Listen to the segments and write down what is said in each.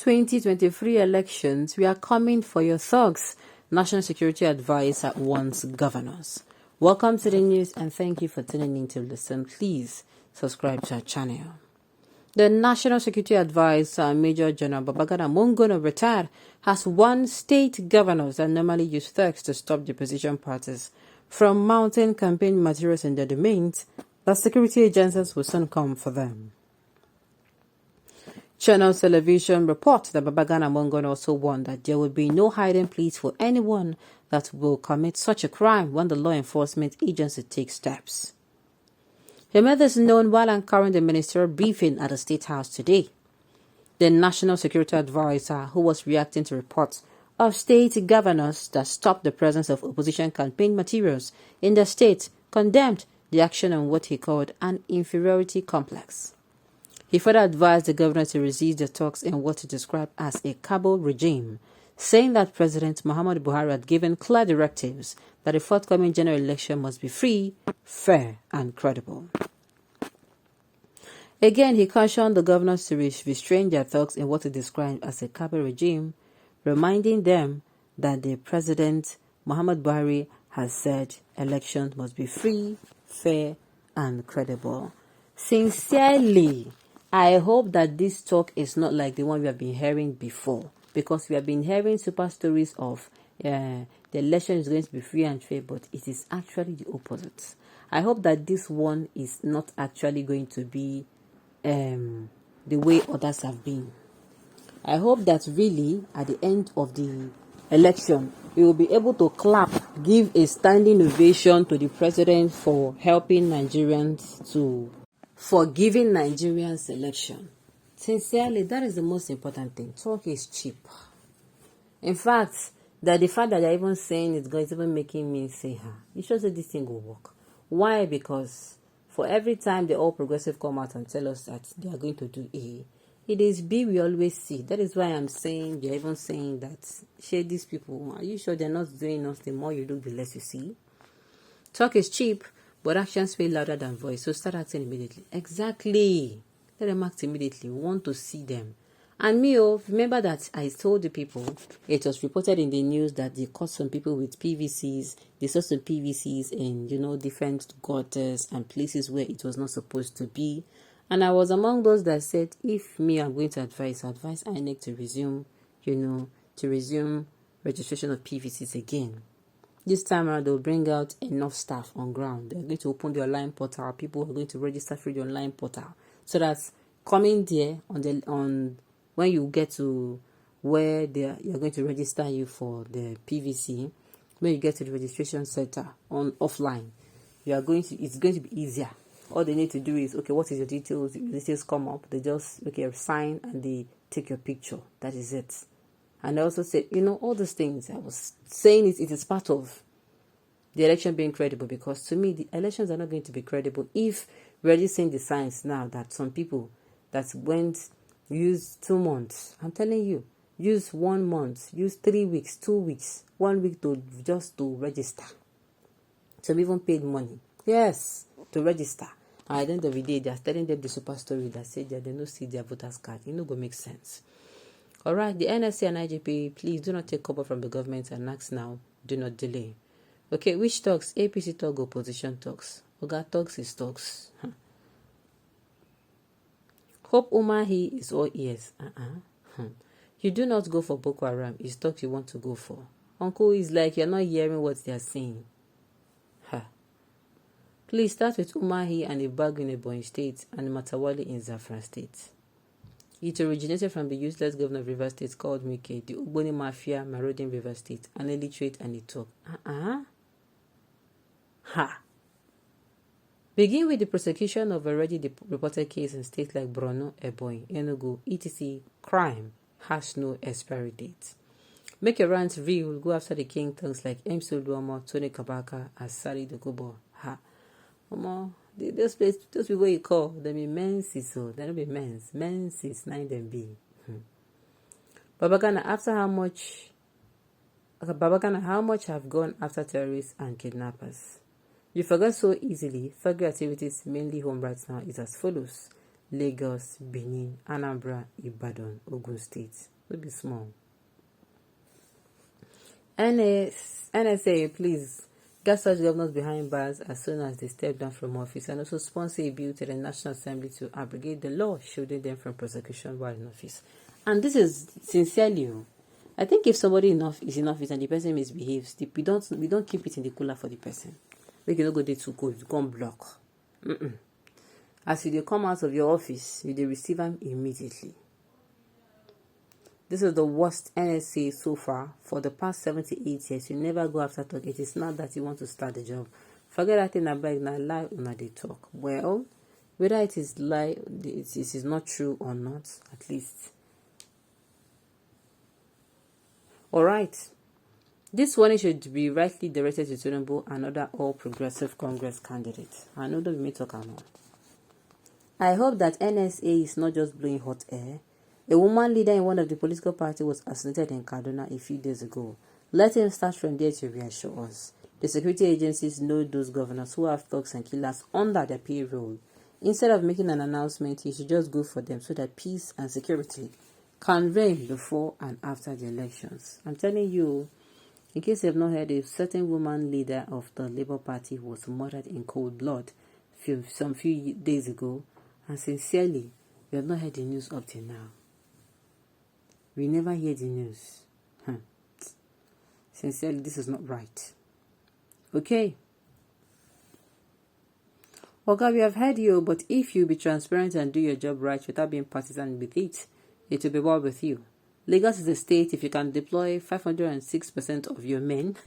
2023 elections, we are coming for your thugs. National Security Advisor warns governors. Welcome to the news and thank you for tuning in to listen. Please subscribe to our channel. The National Security Advisor, Major General Babagana, retired, has warned state governors that normally use thugs to stop the opposition parties from mounting campaign materials in their domains, that security agencies will soon come for them. Channel Television reports that Babagana Mongon also warned that there will be no hiding place for anyone that will commit such a crime when the law enforcement agency takes steps. He made this known while anchoring the ministerial briefing at the State House today. The National Security Advisor, who was reacting to reports of state governors that stopped the presence of opposition campaign materials in the state, condemned the action on what he called an inferiority complex. He further advised the governor to resist the talks in what he described as a cabal regime, saying that President Muhammadu Buhari had given clear directives that the forthcoming general election must be free, fair, and credible. Again, he cautioned the governors to restrain their talks in what he described as a cabal regime, reminding them that the President Muhammadu Buhari has said elections must be free, fair, and credible. Sincerely, I hope that this talk is not like the one we have been hearing before, because we have been hearing super stories of the election is going to be free and fair, but it is actually the opposite. I hope that this one is not actually going to be the way others have been. I hope that really at the end of the election, we will be able to clap, give a standing ovation to the president for helping Nigerians for giving Nigerians election. Sincerely, that is the most important thing. Talk is cheap. In fact, the fact that you're even saying it's going to even making me say, you should say this thing will work. Why? Because for every time the all progressive come out and tell us that they are going to do A, it is B we always see. That is why I'm saying, they're even saying that, share these people, are you sure they're not doing us? The more you do, the less you see. Talk is cheap, but actions speak louder than voice. So start acting immediately. Exactly. Let them act immediately. We want to see them. And remember that I told the people, it was reported in the news that they caught some people with PVCs. They saw some PVCs in, different gutters and places where it was not supposed to be. And I was among those that said, if I'm going to advise INEC to resume, registration of PVCs again. This time around, they'll bring out enough staff on ground. They're going to open the online portal. People are going to register through the online portal. So that's coming there on when you get to where you're going to register you for the PVC. When you get to the registration center on offline, it's going to be easier. All they need to do is, what is your details? Your details come up. They just sign and they take your picture. That is it. And I also said, all those things I was saying it is part of the election being credible, because to me, the elections are not going to be credible if we're already seeing the signs now that some people that use 2 months, I'm telling you, use 1 month, use 3 weeks, 2 weeks, 1 week to register. Some even paid money, yes, to register. And at the end of the day, they're telling them the super story that said that they don't see their voters card. Go make sense. All right, the NSC and IGP, please do not take cover from the government and act now. Do not delay. Okay, which talks? APC talk, opposition talks. Oga talks is talks. Hope Umahi is all ears. You do not go for Boko Haram. It's talk you want to go for. Uncle is like you're not hearing what they are saying. Please start with Umahi and Ibagu in Ebonyi State and Matawali in Zafran State. It originated from the useless governor of River State called Mike, the Ugboni Mafia marauding River State, an illiterate and a talk. Begin with the prosecution of already reported case in states like Borno, Ebonyi, Enugu, etc. Crime has no expiry date. Make your rants real. Go after the king tongues like MC Oluomo, Tony Kabaka, and Sari Dogobo. Those people you call them be menses, so they don't be mens. Menses, 9 them be. Babagana, how much have gone after terrorists and kidnappers? You forget so easily. Federal activities, mainly home right now, is as follows: Lagos, Benin, Anambra, Ibadan, Ogun State. Will be small. NSA, please get such governors behind bars as soon as they step down from office, and also sponsor a bill to the National Assembly to abrogate the law shielding them from prosecution while in office. And this is sincerely, I think if somebody is in office and the person misbehaves, we don't keep it in the cooler for the person. We cannot go there too cold, you can't block. As you come out of your office, you receive them immediately. This is the worst NSA so far. For the past 78 years, you never go after talk. It is not that you want to start the job. Forget that thing about now lie or they talk. Well, whether it is lie, it is not true or not, at least. Alright. This one should be rightly directed to Tinubu and other all progressive Congress candidates. I know that we may talk about. I hope that NSA is not just blowing hot air. A woman leader in one of the political parties was assassinated in Kaduna a few days ago. Let him start from there to reassure us. The security agencies know those governors who have thugs and killers under their payroll. Instead of making an announcement, he should just go for them so that peace and security can reign before and after the elections. I'm telling you, in case you have not heard, a certain woman leader of the Labour Party was murdered in cold blood some few days ago, and sincerely, we have not heard the news up till now. We never hear the news. Sincerely, this is not right. Okay. Okay, we have heard you, but if you be transparent and do your job right without being partisan with it, it will be well with you. Lagos is a state. If you can deploy 506% of your men,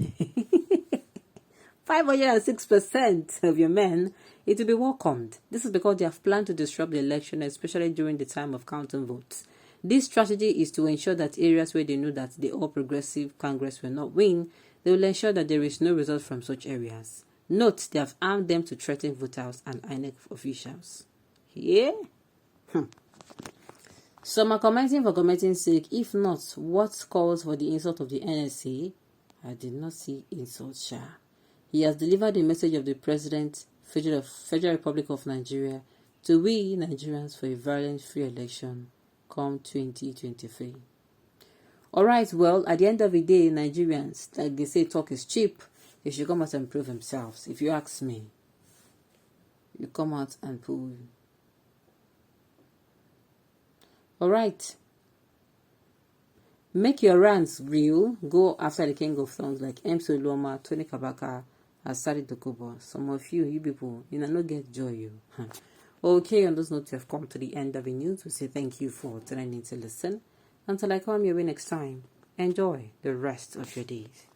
506% of your men, it will be welcomed. This is because they have planned to disrupt the election, especially during the time of counting votes. This strategy is to ensure that areas where they know that the All Progressive Congress will not win, they will ensure that there is no result from such areas. Note, they have armed them to threaten voters and INEC officials. Yeah? Some are commenting for commenting's sake. If not, what calls for the insult of the NSA? I did not see insult, Sha. He has delivered the message of the President, Federal Republic of Nigeria, to we Nigerians for a violent free election come 2023. Alright, well, at the end of the day, Nigerians, like they say, talk is cheap. They should come out and prove themselves. If you ask me, you come out and prove. Alright. Make your rants real. Go after the king of songs like M. Soloma, Tony Kabaka, Asari Dokubo. Some of you people, you not get joy. You. Okay, on those notes, we have come to the end of the news. We say thank you for tuning in to listen. Until I come your way next time, enjoy the rest of your days.